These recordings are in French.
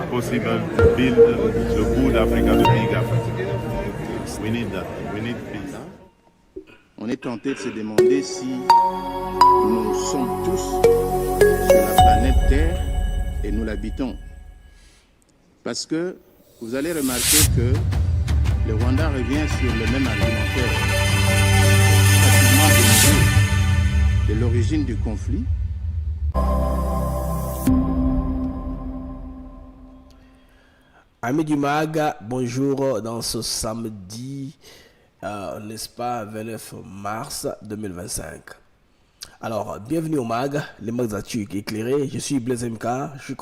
possible to build the good Africa, the big Africa. We need that. We need peace. On est tenté de se demander si nous sommes tous sur la planète Terre et nous l'habitons. Parce que vous allez remarquer que le Rwanda revient sur le même argumentaire, pratiquement de l'origine du conflit. Amis du MAG, bonjour dans ce samedi, n'est-ce pas, 29 mars 2025. Alors, bienvenue au MAG, les MAG d'actu éclairés. Je suis Blaise MK, je suis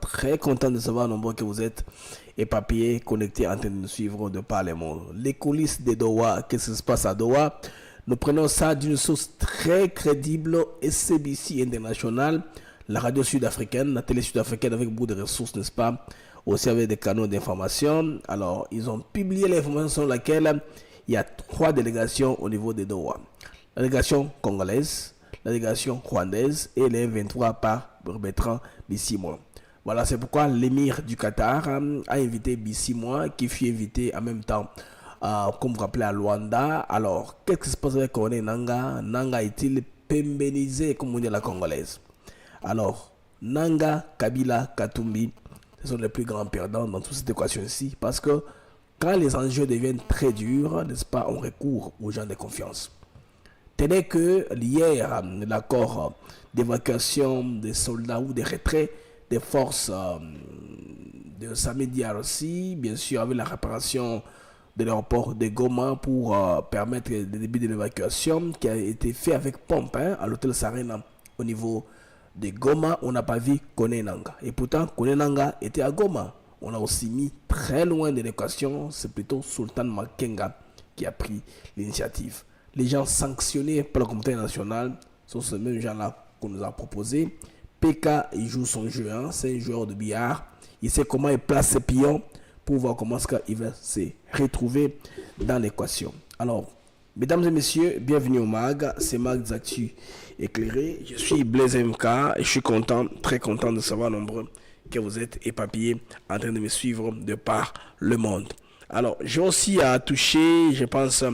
très content de savoir nombreux que vous êtes éparpillés, connectés, en train de nous suivre de par les mondes. Les coulisses de Doha, qu'est-ce qui se passe à Doha? Nous prenons ça d'une source très crédible, SBC International, la radio sud-africaine, la télé sud-africaine avec beaucoup de ressources, n'est-ce pas, aussi avec des canaux d'information. Alors, ils ont publié l'information sur laquelle il y a 3 délégations au niveau de Doha. La délégation congolaise, la délégation rwandaise et les 23 par Bertrand Bisimwa. Voilà, c'est pourquoi l'émir du Qatar a invité Bisimwa, qui fut invité en même temps, comme vous rappelez, à Luanda. Alors, qu'est-ce qui se passe avec Corneille Nangaa? Nangaa est-il pembénisé, comme on dit à la congolaise? Alors, Nangaa, Kabila, Katumbi, ce sont les plus grands perdants dans toute cette équation-ci, parce que quand les enjeux deviennent très durs, n'est-ce pas, on recourt aux gens de confiance. Tenez que hier, l'accord d'évacuation des soldats ou des retraits des forces de Samedi aussi, bien sûr, avec la réparation de l'aéroport de Goma pour permettre le début de l'évacuation qui a été fait avec pompe à l'hôtel Sarena au niveau de Goma. On n'a pas vu Corneille Nangaa. Et pourtant, Corneille Nangaa était à Goma. On a aussi mis très loin de l'équation, c'est plutôt Sultan Makenga qui a pris l'initiative. Les gens sanctionnés par la communauté nationale sont ces mêmes gens-là qu'on nous a proposé. PK, il joue son jeu, c'est un joueur de billard. Il sait comment il place ses pions pour voir comment il va se retrouver dans l'équation. Alors, mesdames et messieurs, bienvenue au MAG, c'est MAG d'actu éclairé. Je suis Blaise MK et je suis content, très content de savoir nombreux que vous êtes éparpillés en train de me suivre de par le monde. Alors, j'ai aussi à toucher, je pense,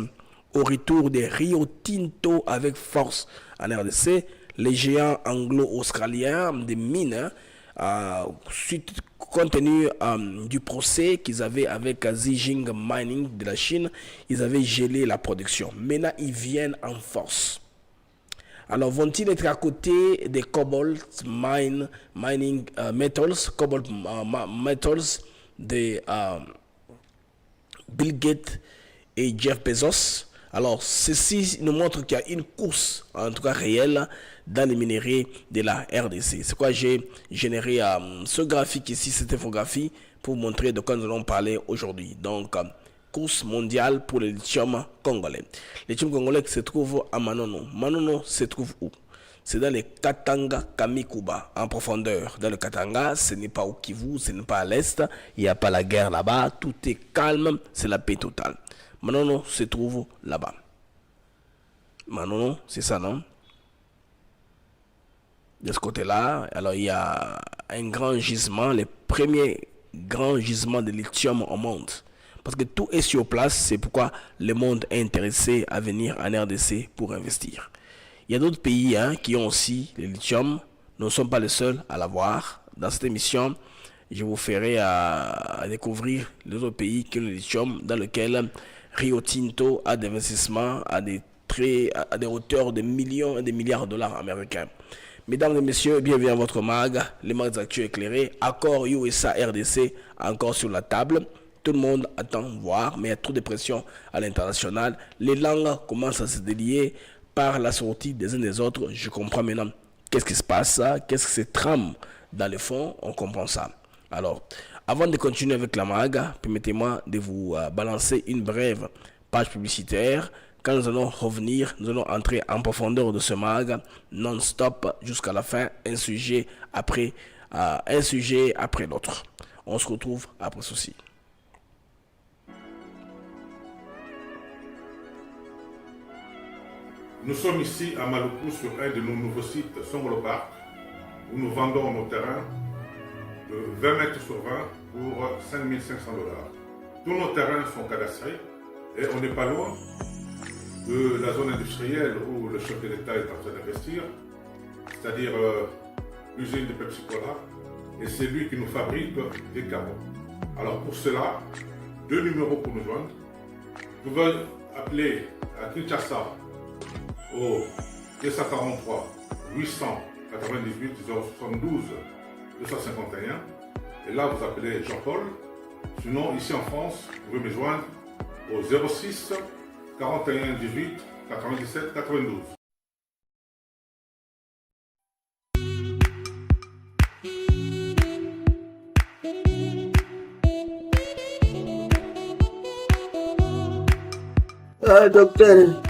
au retour des Rio Tinto avec force en RDC, les géants anglo-australiens des mines, compte tenu du procès qu'ils avaient avec Zijin Mining de la Chine, ils avaient gelé la production. Maintenant, ils viennent en force. Alors, vont-ils être à côté des Cobalt Mining Metals, Cobalt Metals de Bill Gates et Jeff Bezos? Alors, ceci nous montre qu'il y a une course, en tout cas réelle, dans les minerais de la RDC. C'est quoi j'ai généré ce graphique ici, cette infographie, pour vous montrer de quoi nous allons parler aujourd'hui. Donc, course mondiale pour le lithium congolais. Le lithium congolais qui se trouve à Manono. Manono se trouve où? C'est dans le Katanga Kamikuba, en profondeur. Dans le Katanga, ce n'est pas au Kivu, ce n'est pas à l'est. Il n'y a pas la guerre là-bas. Tout est calme, c'est la paix totale. Manono se trouve là-bas. Manono, c'est ça, non? De ce côté-là, alors il y a un grand gisement, le premier grand gisement de lithium au monde. Parce que tout est sur place, c'est pourquoi le monde est intéressé à venir en RDC pour investir. Il y a d'autres pays qui ont aussi le lithium. Nous ne sommes pas les seuls à l'avoir. Dans cette émission, je vous ferai à découvrir les autres pays qui ont le lithium, dans lequel Rio Tinto a des investissements à des hauteurs de millions et de milliards de dollars américains. Mesdames et messieurs, bienvenue à votre MAG, les MAG actuels éclairés. Accord USA-RDC encore sur la table. Tout le monde attend voir, mais il y a trop de pression à l'international. Les langues commencent à se délier par la sortie des uns des autres. Je comprends maintenant qu'est-ce qui se passe, qu'est-ce que c'est trame dans le fond, on comprend ça. Alors, avant de continuer avec la MAG, permettez-moi de vous balancer une brève page publicitaire. Quand nous allons revenir, nous allons entrer en profondeur de ce MAG non-stop jusqu'à la fin, un sujet après l'autre. On se retrouve après ceci. Nous sommes ici à Maluku sur un de nos nouveaux sites Songolo Park où nous vendons nos terrains de 20 mètres sur 20 pour 5 500 $. Tous nos terrains sont cadastrés et on n'est pas loin de la zone industrielle où le chef de l'État est en train d'investir, c'est-à-dire l'usine de Pepsi Cola, et c'est lui qui nous fabrique des carreaux. Alors pour cela, 2 numéros pour nous joindre. Vous pouvez appeler à Kinshasa au 243 898 072 251. Et là, vous appelez Jean-Paul. Sinon, ici en France, vous pouvez me joindre au 06 41 18 97 92. Docteur,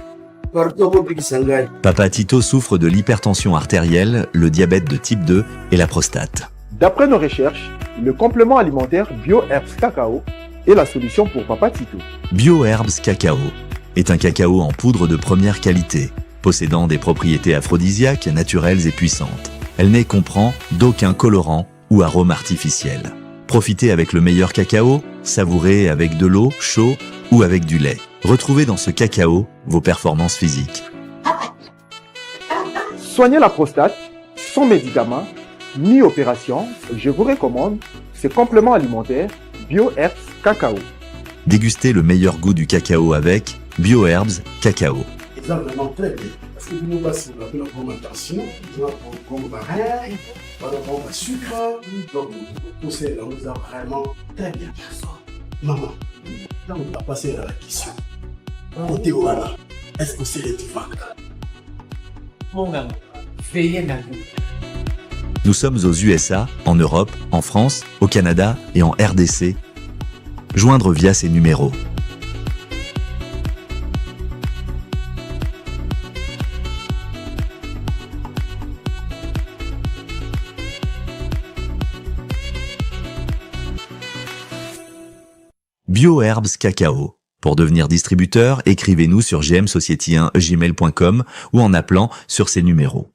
pardon, Bobby Sangai. Papa Tito souffre de l'hypertension artérielle, le diabète de type 2 et la prostate. D'après nos recherches, le complément alimentaire BioHerbs Cacao est la solution pour Papa Tito. BioHerbs Cacao est un cacao en poudre de première qualité, possédant des propriétés aphrodisiaques, naturelles et puissantes. Elle n'est comprend d'aucun colorant ou arôme artificiel. Profitez avec le meilleur cacao, savourez avec de l'eau, chaud ou avec du lait. Retrouvez dans ce cacao vos performances physiques. Soignez la prostate sans médicaments ni opération. Je vous recommande ce complément alimentaire BioHerbs Cacao. Dégustez le meilleur goût du cacao avec BioHerbs Cacao. Ils ont vraiment très bien. Parce que nous passons la alimentation, nous avons comme baril, nous avons le sucre, donc tout ça, nous avons vraiment très bien. Maman, là on va passer à la question. Côté Ouala, est-ce que c'est le divan? Mon gars, veillez la vie. Nous sommes aux USA, en Europe, en France, au Canada et en RDC. Joindre via ces numéros. BioHerbs Cacao. Pour devenir distributeur, écrivez-nous sur gmsociety1gmail.com ou en appelant sur ces numéros.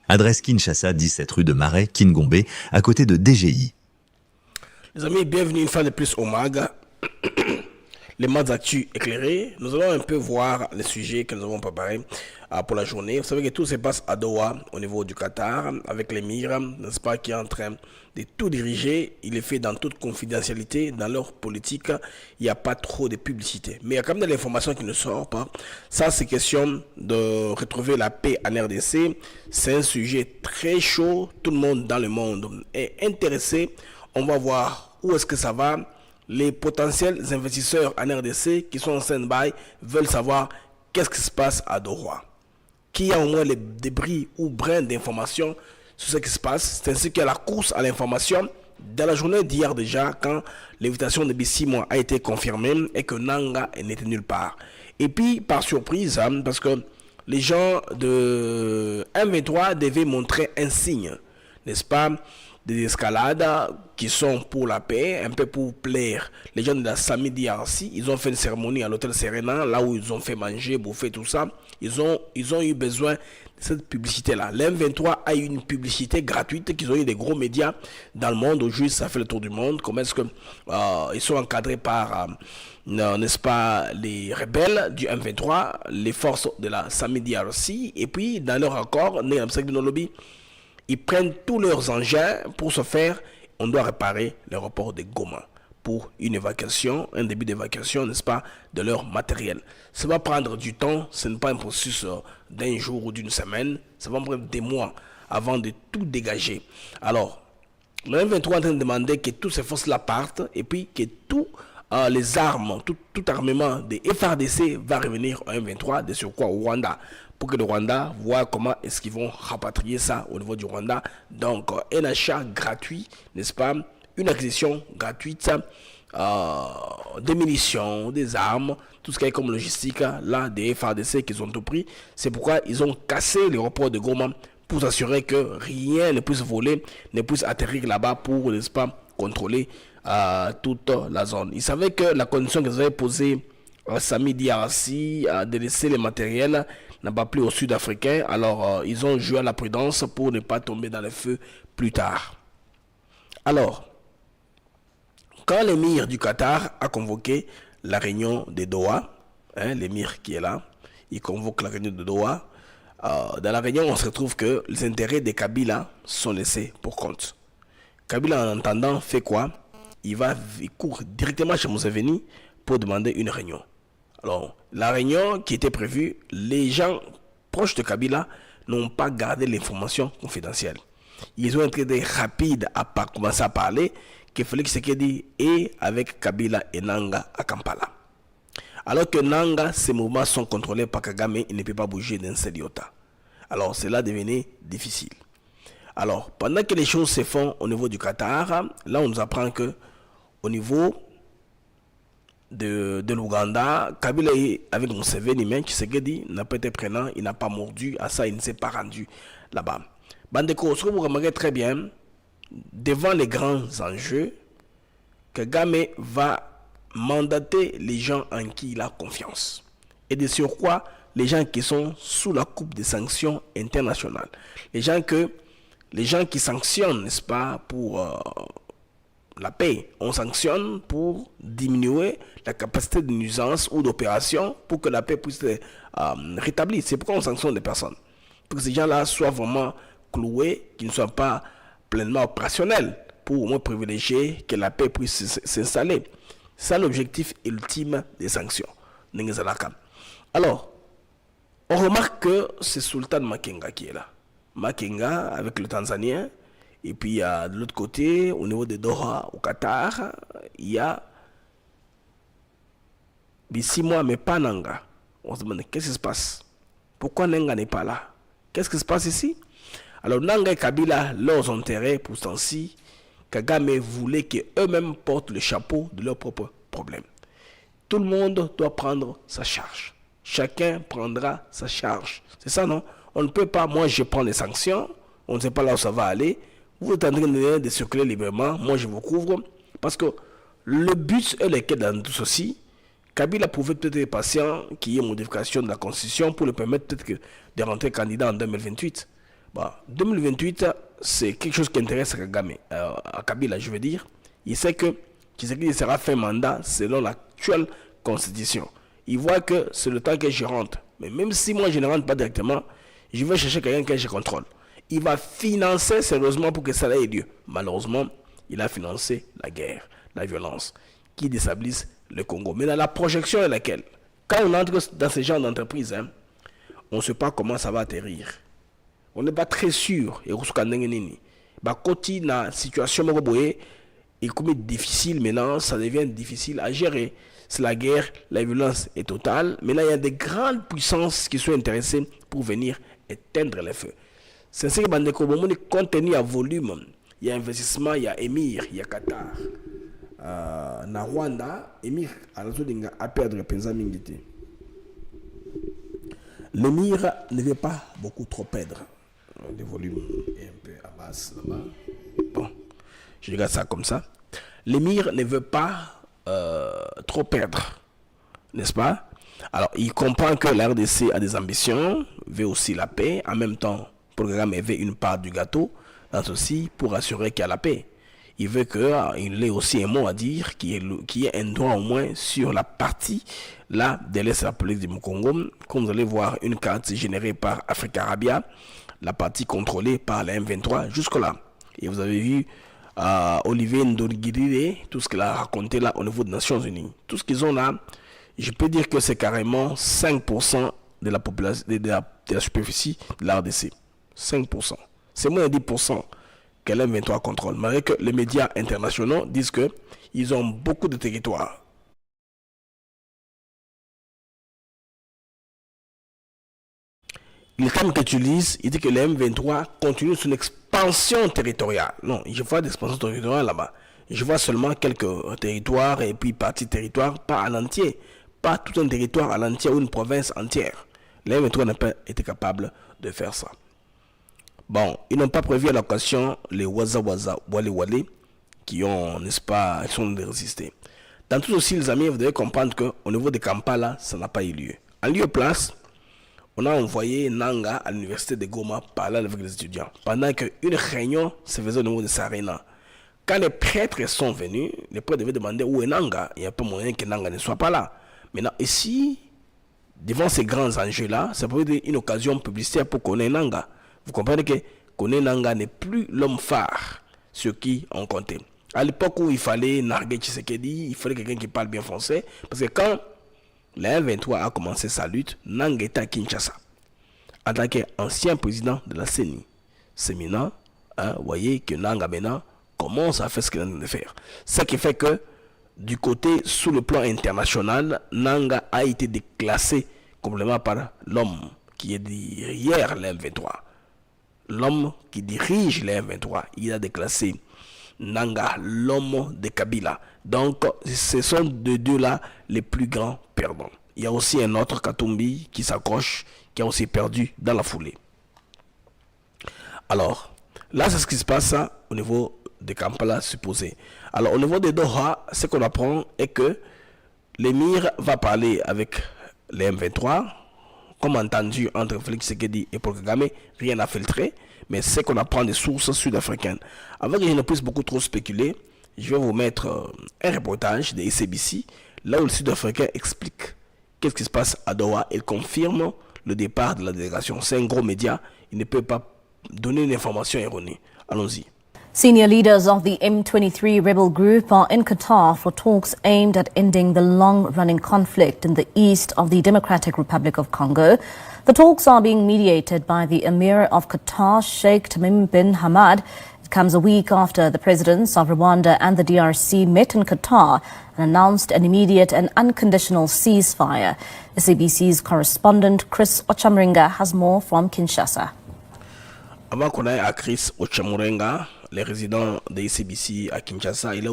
Adresse Kinshasa, 17 rue de Marais, Kingombe, à côté de DGI. Les amis, bienvenue une fois de plus au MAG. Les modes actus éclairés. Nous allons un peu voir les sujets que nous avons préparés pour la journée. Vous savez que tout se passe à Doha, au niveau du Qatar, avec l'émir, n'est-ce pas, qui est en train de tout diriger. Il est fait dans toute confidentialité. Dans leur politique, il n'y a pas trop de publicité. Mais il y a quand même de l'information qui ne sort pas. Ça, c'est question de retrouver la paix en RDC. C'est un sujet très chaud. Tout le monde dans le monde est intéressé. On va voir où est-ce que ça va. Les potentiels investisseurs en RDC qui sont en stand-by veulent savoir qu'est-ce qui se passe à Doha. Qui a au moins les débris ou brins d'informations sur ce qui se passe. C'est ainsi que la course à l'information dans la journée d'hier déjà, quand l'invitation de B6 a été confirmée et que Nanga n'était nulle part. Et puis, par surprise, parce que les gens de M23 devaient montrer un signe, n'est-ce pas, des escalades qui sont pour la paix, un peu pour plaire les gens de la Sami DRC. Ils ont fait une cérémonie à l'hôtel Serena, là où ils ont fait manger, bouffer, tout ça. Ils ont eu besoin de cette publicité-là. L'M23 a eu une publicité gratuite qu'ils ont eu des gros médias dans le monde. Aujourd'hui, ça fait le tour du monde. Comment est-ce que ils sont encadrés par, n'est-ce pas, les rebelles du M23, les forces de la Sami DRC, et puis dans leur accord, ils prennent tous leurs engins pour se faire. On doit réparer l'aéroport de Goma pour une évacuation, un début d'évacuation, n'est-ce pas, de leur matériel. Ça va prendre du temps, ce n'est pas un processus d'un jour ou d'une semaine, ça va prendre des mois avant de tout dégager. Alors, le M23 est en train de demander que toutes ces forces-là partent et puis que tous les armes, tout armement des FARDC va revenir au M23, de surcroît au Rwanda, pour que le Rwanda voit comment est-ce qu'ils vont rapatrier ça au niveau du Rwanda. Donc, un achat gratuit, n'est-ce pas, une acquisition gratuite, des munitions, des armes, tout ce qui est comme logistique, là, des FARDC qu'ils ont tout pris. C'est pourquoi ils ont cassé l'aéroport de Goma pour s'assurer que rien ne puisse voler, ne puisse atterrir là-bas pour, n'est-ce pas, contrôler toute la zone. Ils savaient que la condition qu'ils avaient posée à Sami DRC, de laisser les matériels, n'a pas plu aux Sud-Africains. Alors, ils ont joué à la prudence pour ne pas tomber dans le feu plus tard. Alors, Quand l'émir du Qatar a convoqué la réunion de Doha, l'émir qui est là, il convoque la réunion de Doha. Dans la réunion, on se retrouve que les intérêts de Kabila sont laissés pour compte. Kabila, en entendant, fait quoi? Il court directement chez Museveni pour demander une réunion. Alors, la réunion qui était prévue, les gens proches de Kabila n'ont pas gardé l'information confidentielle. Ils ont été rapides à commencer à parler que Félix Tshisekedi est avec Kabila et Nanga à Kampala. Alors que Nanga, ses mouvements sont contrôlés par Kagame, il ne peut pas bouger d'un seul iota. Alors cela devenait difficile. Alors, pendant que les choses se font au niveau du Qatar, là on nous apprend que au niveau de l'Ouganda, Kabila est avec Museveni, mais Tshisekedi n'a pas été prenant, il n'a pas mordu, à ça il ne s'est pas rendu là-bas. Bandeko, ce que vous remarquez très bien, devant les grands enjeux, Kagame va mandater les gens en qui il a confiance. Et de surcroît, les gens qui sont sous la coupe des sanctions internationales. Les gens qui sanctionnent, n'est-ce pas, pour la paix. On sanctionne pour diminuer la capacité de nuisance ou d'opération pour que la paix puisse être rétablie. C'est pourquoi on sanctionne les personnes. Pour que ces gens-là soient vraiment cloués, qu'ils ne soient pas pleinement opérationnels, pour au moins privilégier que la paix puisse s'installer. C'est l'objectif ultime des sanctions. Alors, on remarque que c'est Sultan Makenga qui est là. Makenga avec le Tanzanien. Et puis de l'autre côté, au niveau de Doha, au Qatar, il y a Bissimoa, mais pas Nanga. On se demande qu'est-ce qui se passe? Pourquoi Nanga n'est pas là? Qu'est-ce qui se passe ici? Alors Nanga et Kabila, leurs intérêts, pour ce temps-ci, Kagame voulait qu'eux-mêmes portent le chapeau de leurs propres problèmes. Tout le monde doit prendre sa charge. Chacun prendra sa charge. C'est ça, non? On ne peut pas, moi je prends les sanctions, on ne sait pas là où ça va aller. Vous êtes en train de circuler librement, moi je vous couvre. Parce que le but est lequel dans tout ceci. Kabila pouvait peut-être être patient qu'il y ait une modification de la Constitution pour le permettre peut-être de rentrer candidat en 2028. 2028, c'est quelque chose qui intéresse Kagame, à Kabila, je veux dire. Il sait que Tshisekedi sera fait mandat selon l'actuelle constitution. Il voit que c'est le temps que je rentre. Mais même si moi je ne rentre pas directement, je vais chercher quelqu'un que je contrôle. Il va financer sérieusement pour que ça ait lieu. Malheureusement, il a financé la guerre, la violence, qui déstabilise le Congo. Mais la projection est laquelle? Quand on entre dans ce genre d'entreprise, on ne sait pas comment ça va atterrir. On n'est pas très sûr. Et côté la situation est comme difficile maintenant, ça devient difficile à gérer. C'est la guerre, la violence est totale. Mais là, il y a des grandes puissances qui sont intéressées pour venir éteindre les feux. C'est ce que le contenu à volume. Il y a investissement, il y a Émir, il y a Qatar. Na Rwanda, Émir a perdre Penza Mingiti. L'émir ne veut pas beaucoup trop perdre. Le volume est un peu à basse là-bas. Bon, je regarde ça comme ça. L'émir ne veut pas trop perdre, n'est-ce pas? Alors, il comprend que la RDC a des ambitions, veut aussi la paix. En même temps, le programme veut une part du gâteau, dans ceci, pour assurer qu'il y a la paix. Il veut qu'il ait aussi un mot à dire, qu'il y ait un droit au moins sur la partie là de l'Est de la République du Congo. Comme vous allez voir, une carte générée par Africa Arabia, la partie contrôlée par la M23 jusque-là. Et vous avez vu Olivier Ndorigirire, tout ce qu'il a raconté là au niveau des Nations Unies. Tout ce qu'ils ont là, je peux dire que c'est carrément 5% de la population, de la superficie de la RDC. 5%. C'est moins de 10% que la M23 contrôle. Malgré que les médias internationaux disent qu'ils ont beaucoup de territoires. Le terme que tu lises, il dit que le M23 continue son expansion territoriale. Non, je vois d'expansion territoriale là-bas. Je vois seulement quelques territoires et puis parties territoires, pas à l'entier. Pas tout un territoire à l'entier ou une province entière. Le M23 n'a pas été capable de faire ça. Bon, ils n'ont pas prévu à l'occasion les Waza Wale Wale qui ont, n'est-ce pas, qui sont de résister. Dans tout aussi, les amis, vous devez comprendre qu'au niveau de Kampala, ça n'a pas eu lieu. En lieu et place, on a envoyé Nanga à l'université de Goma parler avec les étudiants. Pendant qu'une réunion se faisait au niveau de Sarena. Quand les prêtres sont venus, les prêtres devaient demander où est Nanga. Il n'y a pas moyen que Nanga ne soit pas là. Maintenant, ici, devant ces grands enjeux-là, ça peut être une occasion publicitaire pour Kone Nanga. Vous comprenez que Kone Nanga n'est plus l'homme phare sur qui on comptait. À l'époque où il fallait narguer Tshisekedi, il fallait quelqu'un qui parle bien français. Parce que quand la M23 a commencé sa lutte, Nanga était à Kinshasa. En tant qu'ancien président de la CENI. C'est maintenant, vous voyez que Nanga maintenant commence à faire ce qu'il est en train de faire. Ce qui fait que, du côté, sous le plan international, Nanga a été déclassé complètement par l'homme qui est derrière la M23. L'homme qui dirige la M23, il a déclassé Nanga, l'homme de Kabila. Donc, ce sont de deux-là les plus grands perdants. Il y a aussi un autre Katumbi qui s'accroche, qui a aussi perdu dans la foulée. Alors, là, c'est ce qui se passe au niveau de Kampala supposé. Alors, au niveau de Doha, ce qu'on apprend est que l'émir va parler avec les M23, comme entendu entre Félix Tshisekedi et Paul Kagame, rien n'a filtré, mais c'est qu'on apprend des sources sud-africaines. Avant que je ne puisse beaucoup trop spéculer, je vais vous mettre un reportage de SABC, là où le Sud-Africain explique qu'est-ce qui se passe à Doha. Il confirme le départ de la délégation. C'est un gros média, il ne peut pas donner une information erronée. Allons-y. Senior leaders of the M23 rebel group are in Qatar for talks aimed at ending the long-running conflict in the east of the Democratic Republic of Congo. The talks are being mediated by the Emir of Qatar, Sheikh Tamim bin Hamad. It comes a week after the presidents of Rwanda and the DRC met in Qatar and announced an immediate and unconditional ceasefire. SABC's correspondent Chris Ochamurenga has more from Kinshasa. Avant qu'on aille à Chris Ochamurenga, les résidents de SABC à Kinshasa, il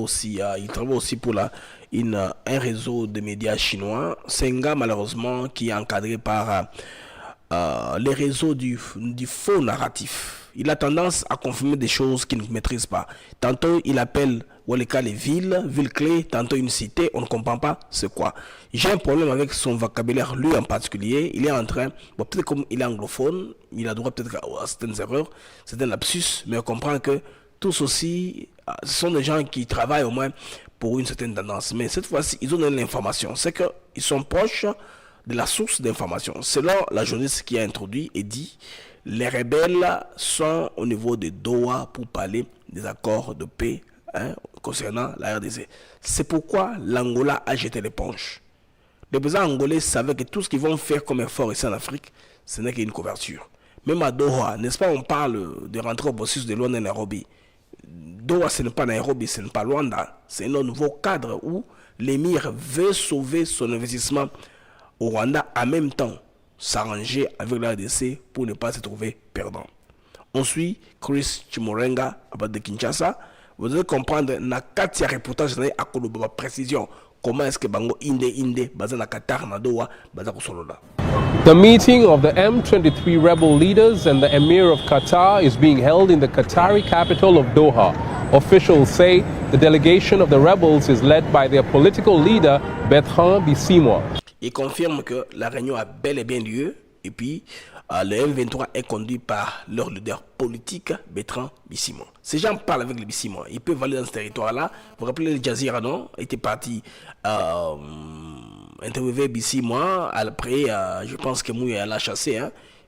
travaille aussi pour un réseau de médias chinois. C'est un gars malheureusement qui est encadré par les réseaux du faux narratif. Il a tendance à confirmer des choses qu'il ne maîtrise pas. Tantôt il appelle Waleka les villes clés, tantôt une cité, on ne comprend pas c'est quoi. J'ai un problème avec son vocabulaire, lui en particulier. Il est en train, peut-être comme il est anglophone, il a droit peut-être à certaines erreurs, certains lapsus, mais on comprend que tous aussi, ce sont des gens qui travaillent au moins pour une certaine tendance. Mais cette fois-ci, ils ont donné l'information. C'est qu'ils sont proches de la source d'information. Selon la journaliste qui a introduit et dit, les rebelles sont au niveau de Doha pour parler des accords de paix concernant la RDC. C'est pourquoi l'Angola a jeté l'éponge. Les présidents angolais savaient que tout ce qu'ils vont faire comme effort ici en Afrique, ce n'est qu'une couverture. Même à Doha, n'est-ce pas, on parle de rentrer au processus de Luanda et Nairobi. Doha, ce n'est pas Nairobi, ce n'est pas Luanda. C'est un nouveau cadre où l'émir veut sauver son investissement au Rwanda, en même temps s'arranger avec la RDC pour ne pas se trouver perdant. On suit Chris Chimurenga à partir de Kinshasa. Vous allez comprendre na katia reportage à Koloba précision comment est-ce que bango inde baza na Qatar na Doha baza ko solola. The meeting of the M23 rebel leaders and the Emir of Qatar is being held in the Qatari capital of Doha. Officials say the delegation of the rebels is led by their political leader Bertrand Bisimwa. Il confirme que la réunion a bel et bien lieu et puis le M23 est conduit par leur leader politique Bertrand Bisimwa. Ces gens parlent avec le Bisimwa, ils peuvent aller dans ce territoire-là. Vous vous rappelez le Jazeera, non? Il était parti interviewer Bisimwa. Après, je pense que Mouya l'a chassé.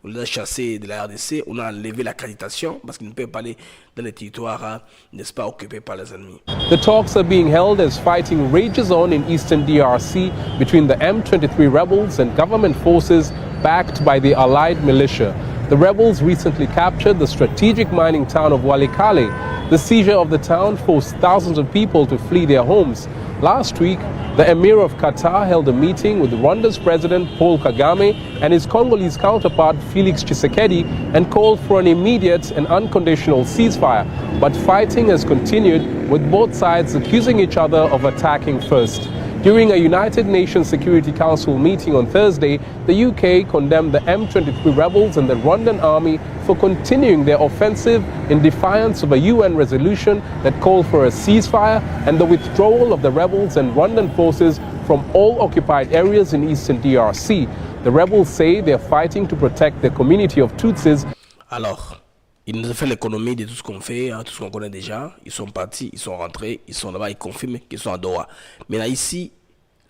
On l'a chassé de la RDC, on a enlevé l'accréditation parce qu'il ne peut pas aller dans les territoires, n'est-ce pas, occupés par les ennemis. The talks are being held as fighting rages on in eastern DRC between the M23 rebels and government forces backed by the allied militia. The rebels recently captured the strategic mining town of Walikale. The seizure of the town forced thousands of people to flee their homes. Last week, the Emir of Qatar held a meeting with Rwanda's President Paul Kagame and his Congolese counterpart Felix Tshisekedi and called for an immediate and unconditional ceasefire. But fighting has continued, with both sides accusing each other of attacking first. During a United Nations Security Council meeting on Thursday, the UK condemned the M23 rebels and the Rwandan army for continuing their offensive in defiance of a UN resolution that called for a ceasefire and the withdrawal of the rebels and Rwandan forces from all occupied areas in eastern DRC. The rebels say they're fighting to protect the community of Tutsis. Alors, Ils nous ont fait l'économie de tout ce qu'on fait, tout ce qu'on connaît déjà. Ils sont partis, ils sont rentrés, ils sont là-bas, ils confirment qu'ils sont à Doha. Mais là, ici,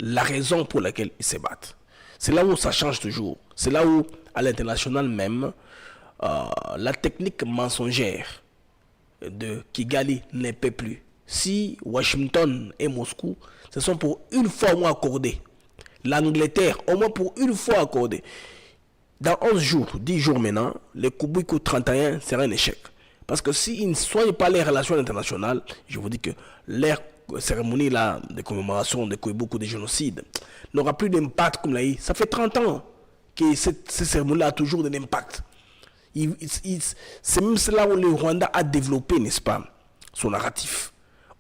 la raison pour laquelle ils se battent, c'est là où ça change toujours. C'est là où, à l'international même, la technique mensongère de Kigali ne peut plus. Si Washington et Moscou se sont pour une fois au moins accordés, l'Angleterre au moins pour une fois accordés, dans 11 jours, 10 jours maintenant, le Kubuiku 31 sera un échec. Parce que s'ils ne soignent pas les relations internationales, je vous dis que leur cérémonie là, de commémoration de Kubuiku de génocide n'aura plus d'impact comme là. Ça fait 30 ans que cette cérémonie-là a toujours de l'impact. C'est même là où le Rwanda a développé, n'est-ce pas, son narratif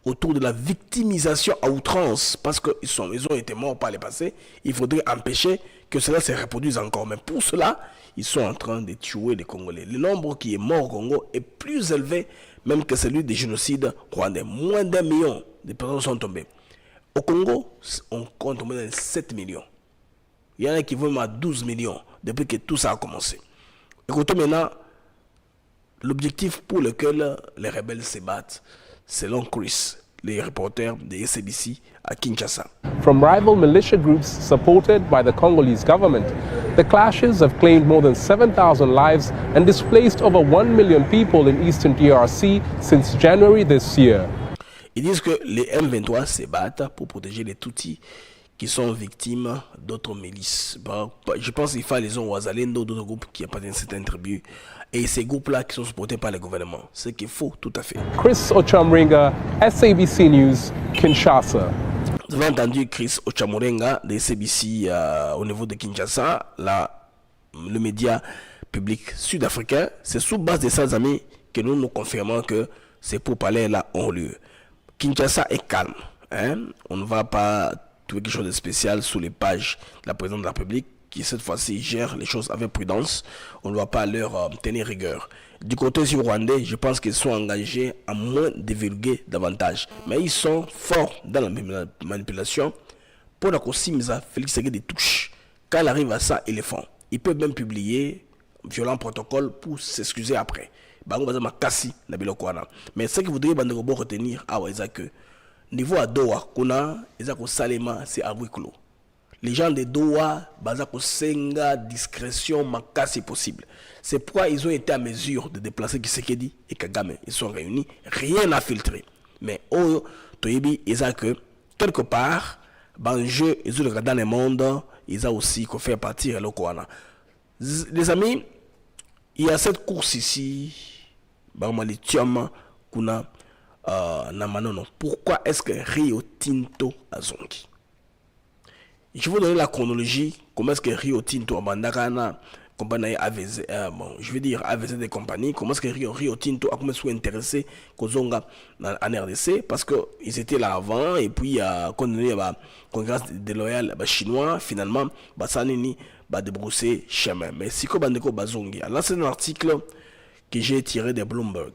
autour de la victimisation à outrance, parce qu'ils ont été morts par le passé. Il faudrait empêcher que cela se reproduise encore. Mais pour cela, ils sont en train de tuer les Congolais. Le nombre qui est mort au Congo est plus élevé même que celui des génocides rwandais. Moins d'1 million de personnes sont tombées. Au Congo, on compte moins de 7 millions. Il y en a qui vont même à 12 millions depuis que tout ça a commencé. Écoutez maintenant l'objectif pour lequel les rebelles se battent, selon Chris, les reporters de SABC à Kinshasa. From rival militia groups supported by the Congolese government, the clashes have claimed more than 7,000 lives and displaced over 1 million people in eastern DRC since January this year. Ils disent que les M23 se battent pour protéger les Tutsis qui sont victimes d'autres milices. Je pense qu'il faut les Ouazalendo, d'autres groupes qui appartiennent à certaines tribus, et ces groupes-là qui sont supportés par le gouvernement. Ce qu'il faut, tout à fait. Chris Ochamurenga, SABC News, Kinshasa. Vous avez entendu Chris Ochamurenga de SABC au niveau de Kinshasa, le média public sud-africain. C'est sous base de ça, amis, que nous confirmons que ces pourparlers-là ont lieu. Kinshasa est calme. Hein? On ne va pas trouver quelque chose de spécial sous les pages de la présidente de la République qui cette fois-ci gère les choses avec prudence. On ne doit pas leur tenir rigueur. Du côté du Rwandais, je pense qu'ils sont engagés à moins divulguer davantage. Mais ils sont forts dans la manipulation. Pour la Kosimza, Félix Tshisekedi touche. Quand il arrive à ça, ils le font. Ils peuvent même publier un violent protocole pour s'excuser après. Mais ce que vous devez retenir, c'est que niveau à Doha, c'est à huis clos. Les gens de Doha, senga discrétion, makasi possible. C'est pourquoi ils ont été à mesure de déplacer Tshisekedi et Kagame. Ils sont réunis, rien n'a filtré. Mais Toyebi, ils ont que quelque part, jeu, ils ont dans le monde, ils ont aussi fait partir le Kouana. Les amis, il y a cette course ici, lithium, kuna. Pourquoi est-ce que Rio Tinto a zongi? Je vais vous donner la chronologie. Comment est-ce que Rio Tinto a bandakana compagnie AVZ, je veux dire AVZ des compagnies. Comment est-ce que Rio Tinto a commencé à s'intéresser aux zonga en RDC? Parce qu'ils étaient là avant et puis quand on a congrès déloyal chinois, finalement, ça n'a débrousser chemin. Mais si vous avez bazongi, là c'est un article que j'ai tiré de Bloomberg.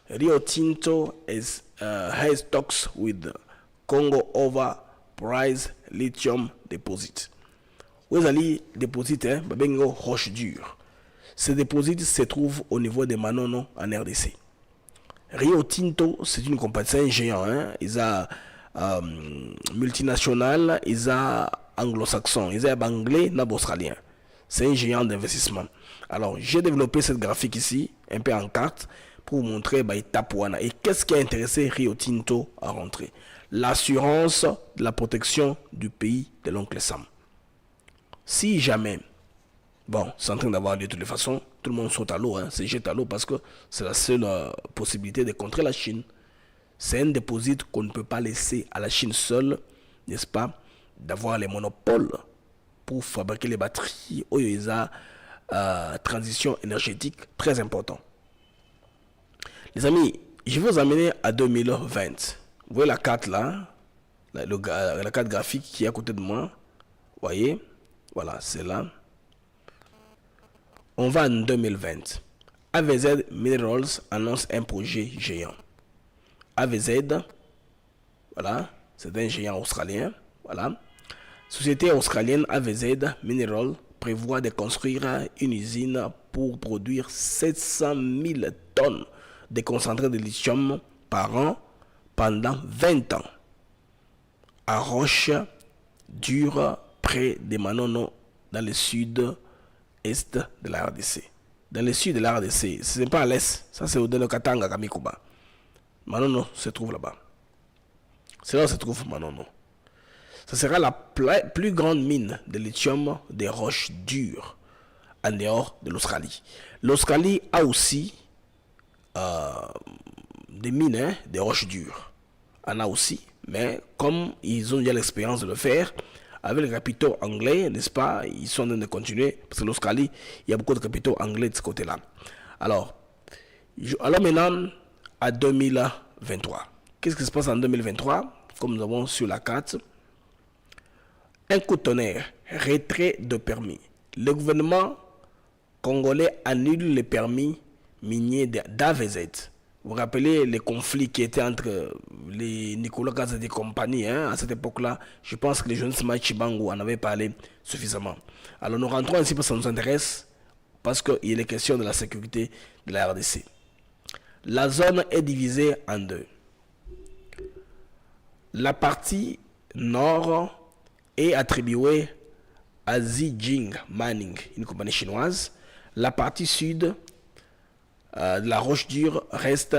Rio Tinto has talks with Congo over prize lithium deposit. Vous allez déposer bengo roche dure. Ces déposits se trouvent au niveau de Manono en RDC. Rio Tinto, c'est une compagnie, c'est un géant. Ils ont multinational, ils ont anglo-saxon, ils ont anglais, ils australien. C'est un géant d'investissement. Alors, j'ai développé cette graphique ici, un peu en carte, pour vous montrer étape one. Et qu'est-ce qui a intéressé Rio Tinto à rentrer? L'assurance de la protection du pays de l'oncle Sam. Si jamais, c'est en train d'avoir lieu de toutes les façons, tout le monde saute à l'eau, se jette à l'eau parce que c'est la seule possibilité de contrer la Chine. C'est un dépôt qu'on ne peut pas laisser à la Chine seule, n'est-ce pas, d'avoir les monopoles pour fabriquer les batteries. Il y a transition énergétique très important. Les amis, je vais vous amener à 2020. Vous voyez la carte là, la carte graphique qui est à côté de moi. Vous voyez, voilà, c'est là. On va en 2020. AVZ Minerals annonce un projet géant. AVZ, voilà, c'est un géant australien. Voilà. Société australienne AVZ Mineral prévoit de construire une usine pour produire 700 000 tonnes de concentré de lithium par an pendant 20 ans à Roche Dure, près de Manono, dans le sud-est de la RDC. Dans le sud de la RDC, ce n'est pas à l'est, ça c'est au Katanga, Kamikuba. Manono se trouve là-bas. C'est là où se trouve Manono. Ce sera la plus grande mine de lithium des roches dures en dehors de l'Australie. L'Australie a aussi des mines, des roches dures. En a aussi, mais comme ils ont déjà l'expérience de le faire, avec les capitaux anglais, n'est-ce pas, ils sont en train de continuer, parce que l'Australie, il y a beaucoup de capitaux anglais de ce côté-là. Alors maintenant, à 2023. Qu'est-ce qui se passe en 2023? Comme nous avons sur la carte, un coup de tonnerre, retrait de permis. Le gouvernement congolais annule les permis miniers d'AVZ. Vous vous rappelez les conflits qui étaient entre les Nicolas Kazadi et compagnie, à cette époque-là. Je pense que les jeunes Chibango en avaient parlé suffisamment. Alors nous rentrons ainsi parce que ça nous intéresse, parce qu'il est question de la sécurité de la RDC. La zone est divisée en deux. La partie nord est attribuée à Zijing Mining, une compagnie chinoise. La partie sud de la roche dure reste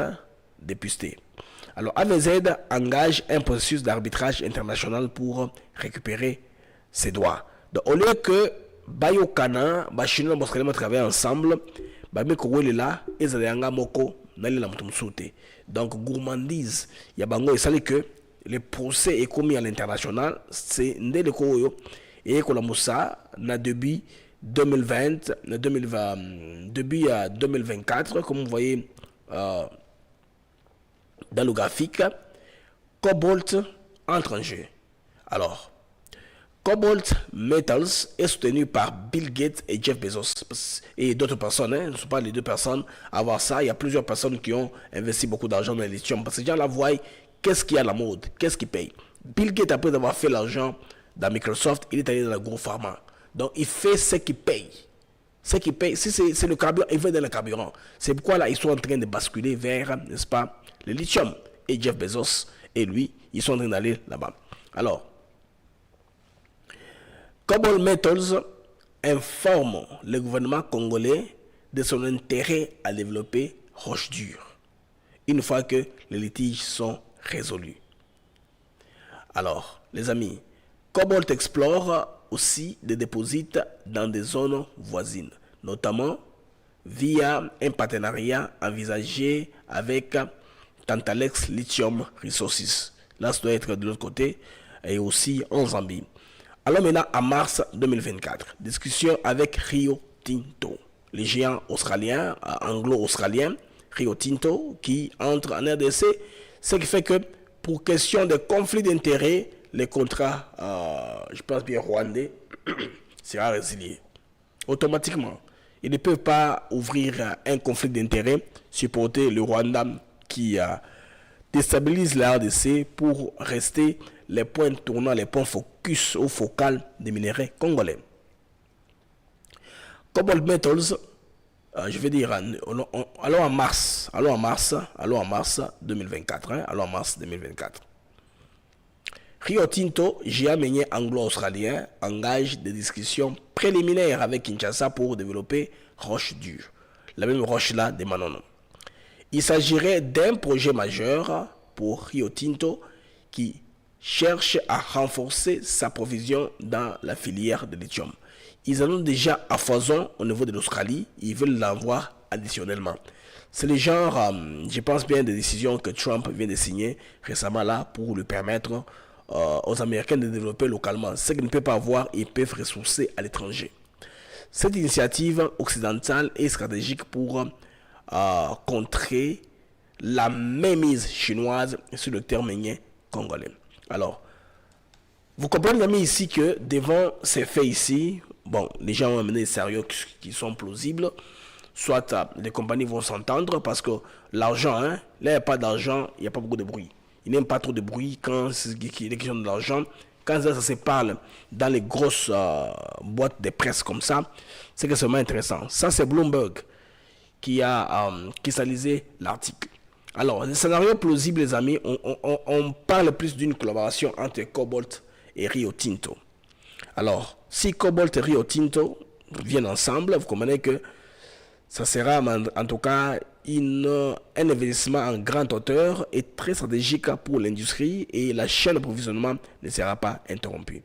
dépustée. Alors AVZ engage un processus d'arbitrage international pour récupérer ses droits. Donc au lieu que Bayokana, Chinois et travaillent ensemble, là, donc gourmandise, il y a bango et ça que le procès est commis à l'international, c'est Ndele Koyo et Kolamusa na début 2020, début 2024, comme vous voyez dans le graphique, Cobalt entre en jeu. Alors, Cobalt Metals est soutenu par Bill Gates et Jeff Bezos et d'autres personnes, ne sont pas les deux personnes à avoir ça. Il y a plusieurs personnes qui ont investi beaucoup d'argent dans le lithium parce que les gens la voient, qu'est-ce qui est à la mode, qu'est-ce qui paye. Bill Gates, après avoir fait l'argent dans Microsoft, il est allé dans la gros pharma. Donc il fait ce qui paye. Ce qui paye, si c'est le carburant, il veut dans le carburant. C'est pourquoi là, ils sont en train de basculer vers, n'est-ce pas, le lithium. Et Jeff Bezos et lui, ils sont en train d'aller là-bas. Alors, Cobalt Metals informe le gouvernement congolais de son intérêt à développer roche dure, une fois que les litiges sont résolus. Alors, les amis, Cobalt explore aussi des dépôts dans des zones voisines, notamment via un partenariat envisagé avec Tantalex Lithium Resources. Là, ça doit être de l'autre côté, et aussi en Zambie. Alors maintenant, en mars 2024, discussion avec Rio Tinto, les géants australiens, anglo-australiens, Rio Tinto, qui entre en RDC, ce qui fait que pour question de conflit d'intérêts, les contrats, je pense bien rwandais, sera résilié. Automatiquement, ils ne peuvent pas ouvrir un conflit d'intérêts, supporter le Rwanda qui déstabilise la RDC pour rester les points tournants, les points focus ou focales des minéraux congolais. Cobalt Metals, je vais dire, allons en mars 2024. Allons en mars 2024. Rio Tinto, géant minier anglo-australien, engage des discussions préliminaires avec Kinshasa pour développer roche dure. La même roche là de Manono. Il s'agirait d'un projet majeur pour Rio Tinto qui cherche à renforcer sa provision dans la filière de lithium. Ils en ont déjà à foison au niveau de l'Australie, ils veulent l'avoir additionnellement. C'est le genre, je pense bien, des décisions que Trump vient de signer récemment là pour lui permettre aux Américains de développer localement. Ce qu'ils ne peuvent pas avoir, ils peuvent ressourcer à l'étranger. Cette initiative occidentale est stratégique pour contrer la mainmise chinoise sur le terre minier congolais. Alors, vous comprenez, amis, ici que devant ces faits ici, bon, les gens ont amené des sérieux qui sont plausibles. Soit les compagnies vont s'entendre parce que l'argent, là, il n'y a pas d'argent, il n'y a pas beaucoup de bruit. Ils n'aiment pas trop de bruit quand il est question de l'argent. quand ça se parle dans les grosses boîtes de presse comme ça, c'est que c'est vraiment intéressant. Ça, c'est Bloomberg qui a cristallisé l'article. Alors, le scénario plausible, les amis, on parle plus d'une collaboration entre Cobalt et Rio Tinto. Alors, si Cobalt et Rio Tinto viennent ensemble, vous comprenez que ça sera en tout cas un investissement en grande hauteur et très stratégique pour l'industrie et la chaîne d'approvisionnement ne sera pas interrompue.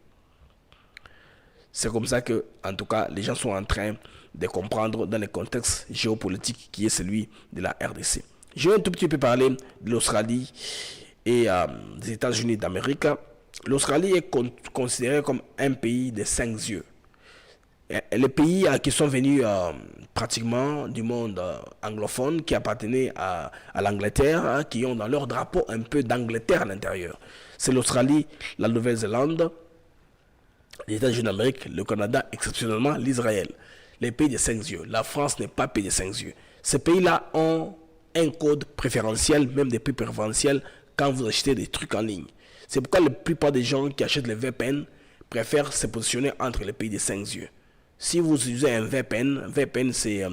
C'est comme ça que, en tout cas, les gens sont en train de comprendre dans le contexte géopolitique qui est celui de la RDC. Je vais un tout petit peu parler de l'Australie et des États-Unis d'Amérique. L'Australie est considérée comme un pays de 5 yeux. Et les pays qui sont venus pratiquement du monde anglophone, qui appartenaient à l'Angleterre, qui ont dans leur drapeau un peu d'Angleterre à l'intérieur. C'est l'Australie, la Nouvelle-Zélande, les États-Unis d'Amérique, le Canada, exceptionnellement l'Israël. Les pays de 5 yeux. La France n'est pas pays de 5 yeux. Ces pays-là ont un code préférentiel, même des prix préférentiels, quand vous achetez des trucs en ligne. C'est pourquoi la plupart des gens qui achètent les VPN préfèrent se positionner entre les pays de 5 yeux. Si vous utilisez un VPN c'est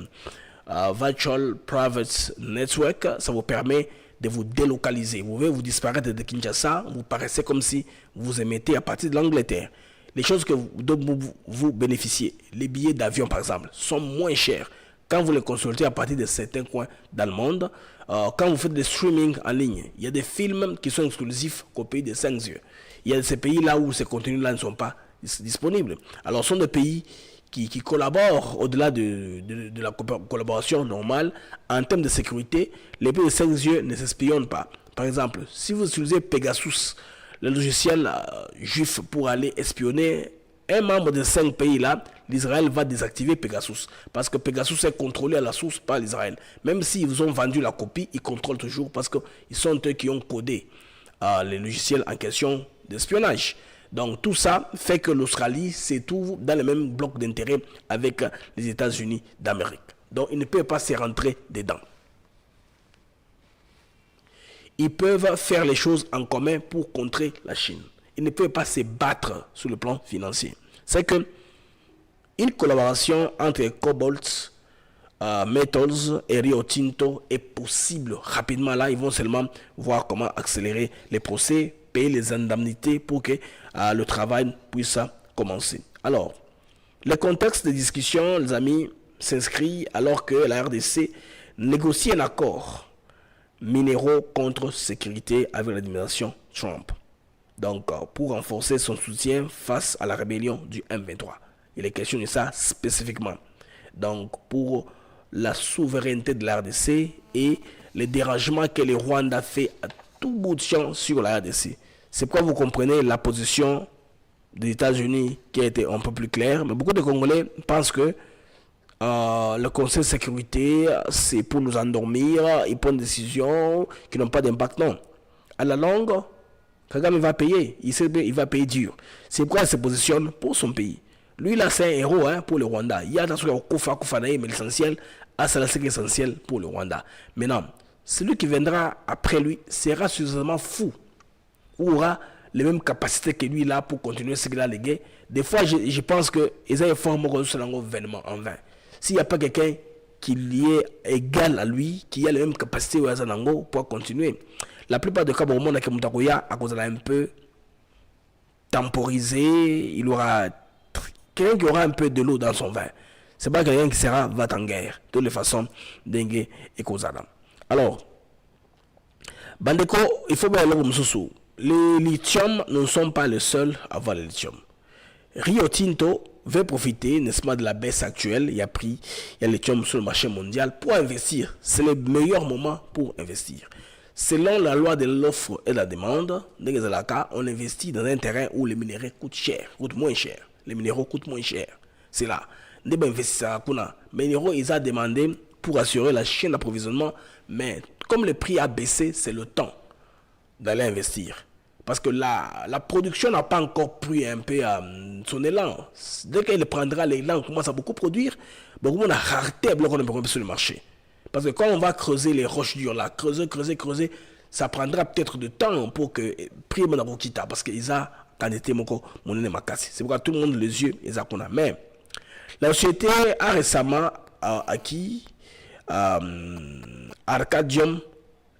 Virtual Private Network, ça vous permet de vous délocaliser. Vous pouvez vous disparaître de Kinshasa, vous paraissez comme si vous émettez à partir de l'Angleterre. Les choses dont vous bénéficiez, les billets d'avion par exemple, sont moins chers quand vous les consultez à partir de certains coins dans le monde. Quand vous faites des streaming en ligne, il y a des films qui sont exclusifs qu'au pays des 5 yeux. Il y a ces pays-là où ces contenus-là ne sont pas disponibles. Alors, ce sont des pays qui collaborent au-delà de la collaboration normale en termes de sécurité. Les pays des 5 yeux ne s'espionnent pas. Par exemple, si vous utilisez Pegasus, le logiciel juif pour aller espionner un membre de 5 pays-là, l'Israël va désactiver Pegasus. Parce que Pegasus est contrôlé à la source par l'Israël. Même s'ils vous ont vendu la copie, ils contrôlent toujours parce qu'ils sont eux qui ont codé les logiciels en question d'espionnage. Donc tout ça fait que l'Australie se trouve dans le même bloc d'intérêt avec les États-Unis d'Amérique. Donc ils ne peuvent pas se rentrer dedans. Ils peuvent faire les choses en commun pour contrer la Chine. Ils ne peuvent pas se battre sur le plan financier. C'est que une collaboration entre Cobalt Metals et Rio Tinto est possible rapidement. Là, ils vont seulement voir comment accélérer les procès, payer les indemnités pour que le travail puisse commencer. Alors, le contexte de discussion, les amis, s'inscrit alors que la RDC négocie un accord minéraux contre sécurité avec l'administration Trump. Donc, pour renforcer son soutien face à la rébellion du M23. Il est question de ça spécifiquement. Donc, pour la souveraineté de la RDC et les dérangements que le Rwanda fait à tout bout de champ sur la RDC. C'est pourquoi vous comprenez la position des États-Unis qui a été un peu plus claire. Mais beaucoup de Congolais pensent que le Conseil de sécurité, c'est pour nous endormir, ils prennent des décisions qui n'ont pas d'impact. Non. À la longue, Kagame va payer. Il va payer dur. C'est pourquoi il se positionne pour son pays. Lui, là, c'est un héros pour le Rwanda. Il y a attention au Kofa, mais l'essentiel, c'est l'essentiel pour le Rwanda. Maintenant, celui qui viendra après lui sera suffisamment fou ou aura les mêmes capacités que lui là pour continuer ce qu'il a légué. Des fois, je pense qu'ils ont formé sur l'événement en vain. S'il n'y a pas quelqu'un qui est égal à lui, qui a les mêmes capacités pour continuer. La plupart des cas, au monde, à cause de un peu temporisé, il aura quelqu'un qui aura un peu de l'eau dans son vin. C'est pas quelqu'un qui sera va en guerre. De toute façon, dengue et causada. Alors, Bandeko, il faut bien le sous. Les lithium ne sont pas les seuls à avoir le lithium. Rio Tinto veut profiter, n'est-ce pas, de la baisse actuelle. Il y a le lithium sur le marché mondial pour investir. C'est le meilleur moment pour investir. Selon la loi de l'offre et de la demande, on investit dans un terrain où les minéraux coûtent moins cher. Les minéraux coûtent moins cher. C'est là. Les minéraux, ils ont demandé pour assurer la chaîne d'approvisionnement, mais comme le prix a baissé, c'est le temps d'aller investir. Parce que la production n'a pas encore pris un peu son élan. Dès qu'elle prendra l'élan, on commence à beaucoup produire, beaucoup on a rareté sur le marché. Parce que quand on va creuser les roches dures là, creuser, ça prendra peut-être du temps pour que prix Manabokita, parce qu'ils ont quantité moko monene makasi. C'est pourquoi tout le monde les yeux les a qu'on a. Mais la société a récemment acquis Arcadium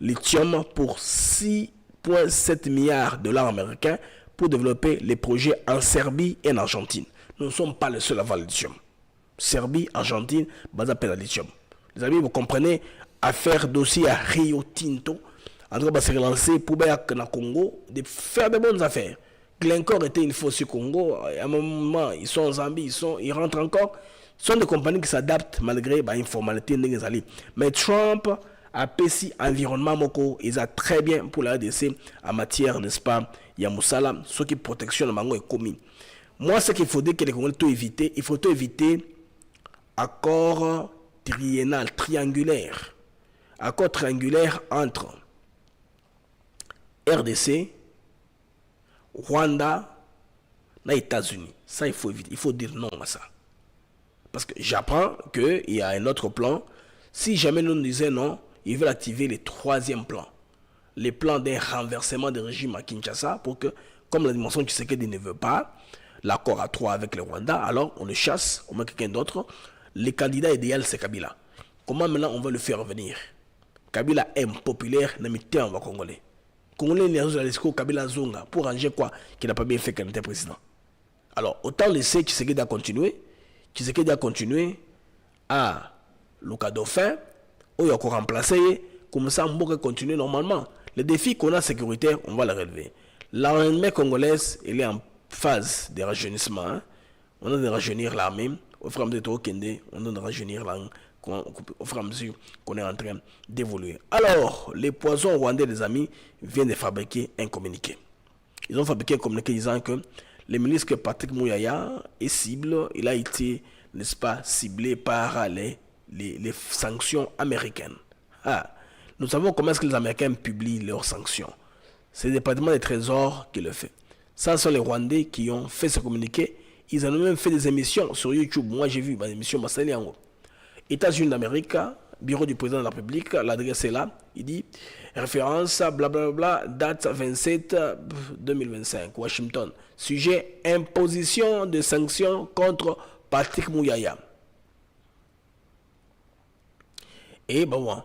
Lithium pour 6,7 milliards de dollars américains pour développer les projets en Serbie et en Argentine. Nous ne sommes pas les seuls à avoir le lithium. Serbie, Argentine, basé à lithium. Les amis, vous comprenez, affaire dossier à Rio Tinto, en tout cas, se relancer pour le Congo, de faire de bonnes affaires. Glencore était une fois au Congo, à un moment, ils sont en Zambie, ils rentrent encore. Ce sont des compagnies qui s'adaptent malgré l'informalité. Mais Trump a payé environnement moko, ils ont très bien pour la RDC en matière, n'est-ce pas, Yamoussala, ce qui protection de Mango est commis. Moi, ce qu'il faudrait que les Congolais éviter, il faut éviter accord triennal, triangulaire. Accord triangulaire entre RDC, Rwanda et États-Unis. Ça, il faut éviter. Il faut dire non à ça. Parce que j'apprends qu'il y a un autre plan. Si jamais nous disons non, ils veulent activer le troisième plan. Les plans d'un renversement de régime à Kinshasa pour que, comme la dimension Tshisekedi ne veut pas, l'accord à 3 avec le Rwanda, alors on le chasse, on met quelqu'un d'autre. Le candidat idéal, c'est Kabila. Comment maintenant on va le faire revenir? Kabila est impopulaire, n'a mis terme au Congolais. Congolais, il y a Kabila Zonga pour ranger quoi? Qu'il n'a pas bien fait quand il était président. Alors, autant laisser Tshisekedi à continuer. Tshisekedi a continué à Luka Dauphin, où il a encore remplacé, comme ça, on peut continuer normalement. Les défis qu'on a sécuritaires, on va les relever. L'armée congolaise, elle est en phase de rajeunissement. Hein. On a de rajeunir l'armée. Au fur et à mesure on a de rajeunir l'armée. Au fur et à mesure qu'on est en train d'évoluer. Alors, les poisons rwandais, les amis, viennent de fabriquer un communiqué. Ils ont fabriqué un communiqué disant que le ministre Patrick Mouyaya est cible. Il a été, n'est-ce pas, ciblé par les sanctions américaines. Ah, nous savons comment est-ce que les Américains publient leurs sanctions. C'est le département des trésors qui le fait. Ça sont les Rwandais qui ont fait ce communiqué. Ils ont même fait des émissions sur YouTube. Moi, j'ai vu des émissions Massaliango. États-Unis d'Amérique, bureau du président de la République, l'adresse est là. Il dit référence, blablabla, date 27 2025, Washington. Sujet imposition de sanctions contre Patrick Mouyaya. Et bon,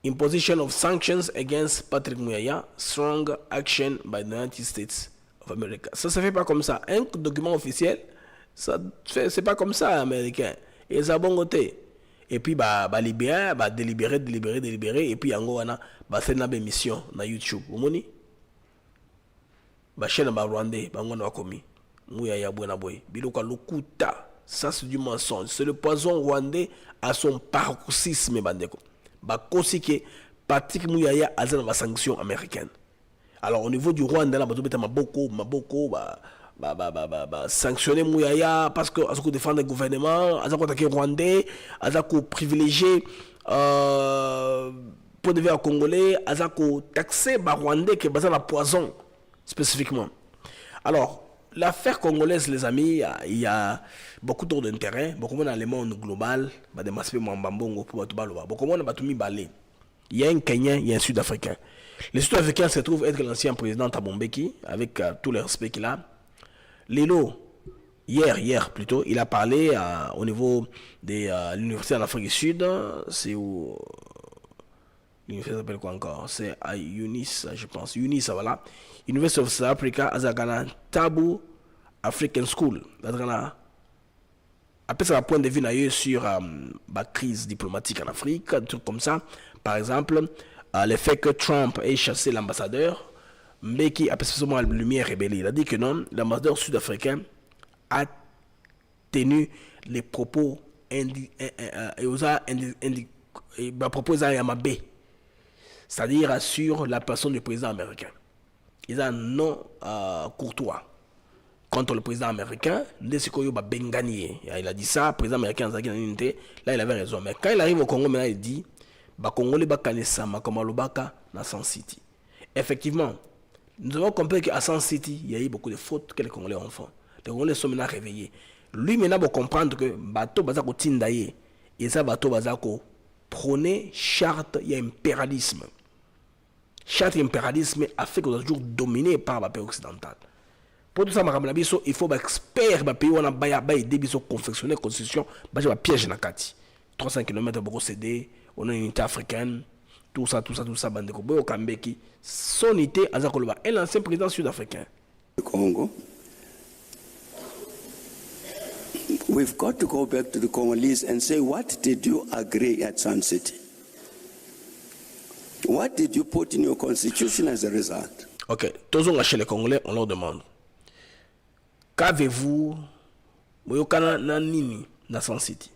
imposition of sanctions against Patrick Mouyaya, strong action by the United States of America. Ça se fait pas comme ça. Un document officiel, ça c'est pas comme ça, américain. Et ça bon côté. Et puis libérer, délibérer, et puis on a fait une émission na YouTube. Vous voyez? Chaîne Rwandais, on a commis. Mouyaya Buena Boy. Biloka Lokuta. Ça c'est du mensonge. C'est le poison rwandais à son paroxysme, bandeko. Bakosi que Patrick Mouyaya a des sanctions américaines. Alors au niveau du Rwanda, là, Maboko, sanctionner Mouyaya parce que à ce qu'on défend le gouvernement, à ce qu'on attaque Rwandais, à ce qu'on privilégie pour devenir congolais, à ce qu'on taxer Rwandais qui est basé sur la poison spécifiquement. Alors l'affaire congolaise, les amis, il y a beaucoup d'autres d'intérêt. Beaucoup dans le monde global, des masses Mwambambongo pour Batubaloba. Beaucoup de Batumi Balé. Il y a un Kenyan, il y a un Sud-Africain. Le Sud-Africain se trouve être l'ancien président Thabo Mbeki, avec tout le respect qu'il a. Lelo, hier plutôt, il a parlé au niveau de l'université en Afrique du Sud. C'est où l'université s'appelle quoi encore? C'est à Unis, je pense. Unis, voilà. University of South Africa, Azagana Tabu African School. Après, ça va point de vue sur la crise diplomatique en Afrique, des trucs comme ça. Par exemple, le fait que Trump ait chassé l'ambassadeur, mais qui a spécialement la lumière rébellée. Il a dit que non, l'ambassadeur sud-africain a tenu les propos c'est-à-dire sur la personne du président américain. Ils ont un non courtois contre le président américain. Il a dit ça, le président américain, là il avait raison. Mais quand il arrive au Congo, maintenant il dit Congolais na San City. Effectivement, nous avons compris qu'à San City, il y a eu beaucoup de fautes que les Congolais ont fait. Les Congolais sont maintenant réveillés. Lui, maintenant, il faut comprendre que bateau bazako tindaye et ça bateau bazako prôner charte, il y a impérialisme. Charte impérialisme a fait qu'on est toujours dominé par la paix occidentale. Pour tout ça, il faut expert pays on a aider biso confectionner constitution, ba piège na kati. 300 km beaucoup cédé, on a une unité africaine, tout ça bandeko boyo kambeki son unité azakoloba un ancien président sud-africain. Congo. We've got to go back to the Congolese and say, what did you agree at Sun City? What did you put in your constitution as a result? Ok, tous chez les Congolais, on leur demande. Qu'avez-vous, boyokana na nini na Sun City?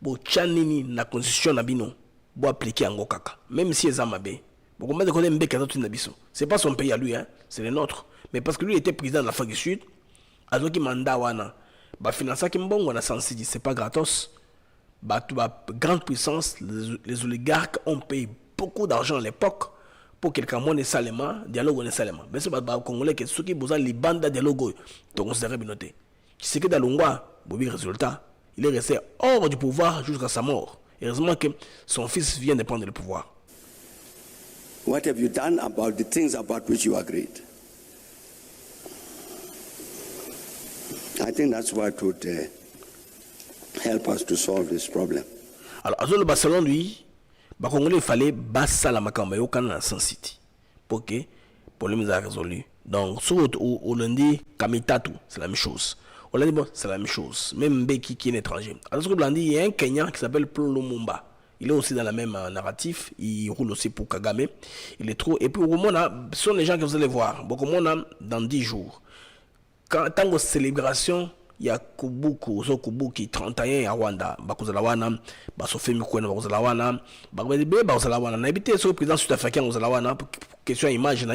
Bo nini na constitution na bino, bo appliquer en kaka. Même si ezamabe, bo combien de connaît mbeka na biso. C'est pas son pays à lui, hein, c'est le nôtre. Mais parce que lui était président de l'Afrique du Sud, azoki manda wana, ba financer ki mbongo na Sun City, c'est pas gratos. Ba grande puissance, les oligarques ont payé beaucoup d'argent à l'époque pour quelqu'un moins salement, dialogue nécessairement. Mais c'est pas congolais que ceux qui besoin les bandes dialogue, donc on serait binoté. Qui sait que dans l'Ongwa, le résultat, il est resté hors du pouvoir jusqu'à sa mort. Heureusement que son fils vient de prendre le pouvoir. What have you done about the things about which you agreed? I think that's what would help us to solve this problem. Alors, à le Barcelone, lui, il fallait basser la macamba au Canada Sun City pour que le problème soit résolu. Donc, sur au lundi, Kamitatu, c'est la même chose. Au lundi, bon, c'est la même chose. Même Beki qui est étranger. Alors, sur le lundi, il y a un Kenyan qui s'appelle Paul Lumumba. Il est aussi dans la même narratif. Il roule aussi pour Kagame. Il est trop. Et puis, au moment ce sont les gens que vous allez voir. Beaucoup de monde dans 10 jours. Tant que célébration, il y a Kubuki 31 à Rwanda, Bakuzalawana, Basofemi Kouena, Bakuzalawana, Bakuzalawana, n'habité sur le président sud-africain Bakuzalawana, question image.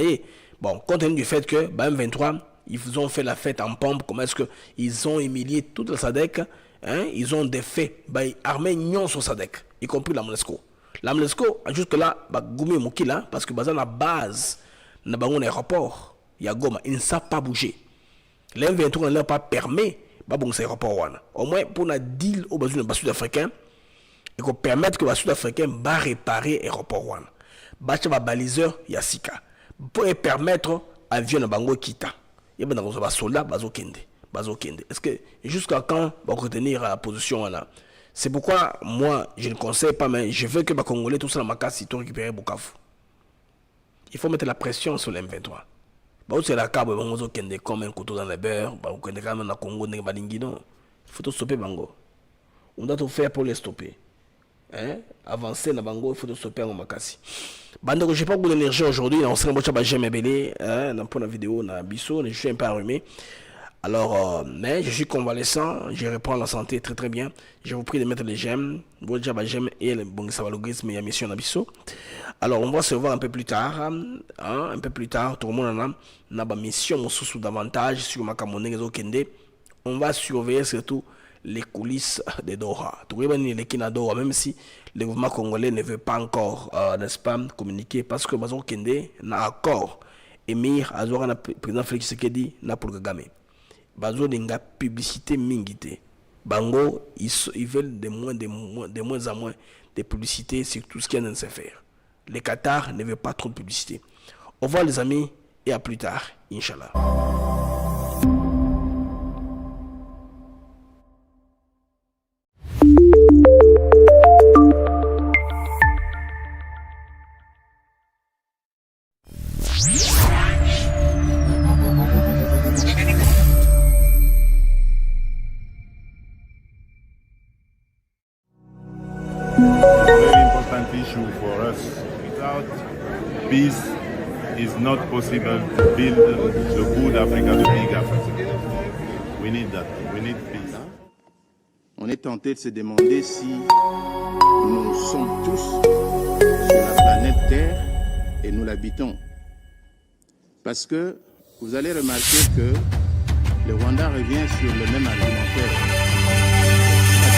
Bon, compte tenu du fait que, M23, ils ont fait la fête en pompe, comment est-ce qu'ils ont humilié toute la SADC, hein, ils ont des faits, armés non sur SADC, y compris la MONUSCO. La MONUSCO, jusque-là, Goumé Moukila, parce que dans la base, dans un aéroport, il y a Goma, ils ne savent pas bouger. Les M23 ne leur pas permis bon c'est rapport au moins pour un deal au besoin de sud-africain et qu'on permettre que les sud-africains va réparer l'aéroport va baliseur yasika pour permettre avion na bango kita il y a des soldats bazokende est-ce que jusqu'à quand va retenir la position là? C'est pourquoi moi je ne conseille pas, mais je veux que les Congolais tout ça dans ma casse ils récupérer Bukavu. Il faut mettre la pression sur les M23. C'est la carte, on a comme un couteau dans le beurre, on a quand même Congo, il faut tout stopper Bango. On doit tout faire pour les stopper. Hein? Avancer dans Bango, il faut tout stopper en Makassi. Bando, je n'ai pas beaucoup d'énergie aujourd'hui, on se rend jamais belé, pour la vidéo, on a bisso, je suis un peu arrumé. Alors, mais je suis convalescent, je reprends la santé très très bien. Je vous prie de mettre les j'aime, et le bon savalogisme et la mission d'Abisso. Alors, on va se voir un peu plus tard. Un peu plus tard, tout le monde a une mission sous davantage sur ma camonne. On va surveiller surtout les coulisses de Doha. Tout le monde est Doha, même si le gouvernement congolais ne veut pas encore, n'est-ce pas, communiquer parce que Bazo Kende n'a accord. Émir Azora, président Félix Tshisekedi, n'a pour Kagame. Bazo Denga publicité mingité. Bango, ils veulent de moins en moins de publicité sur tout ce qu'il y a dans se faire. Les Qatar ne veulent pas trop de publicité. Au revoir les amis et à plus tard, Inch'Allah. Very important issue for us. Without peace, it's not possible to build the good Africa, the big Africa. We need that. We need peace. On est tenté de se demander si nous sommes tous sur la planète Terre et nous l'habitons. Parce que vous allez remarquer que le Rwanda revient sur le même argument.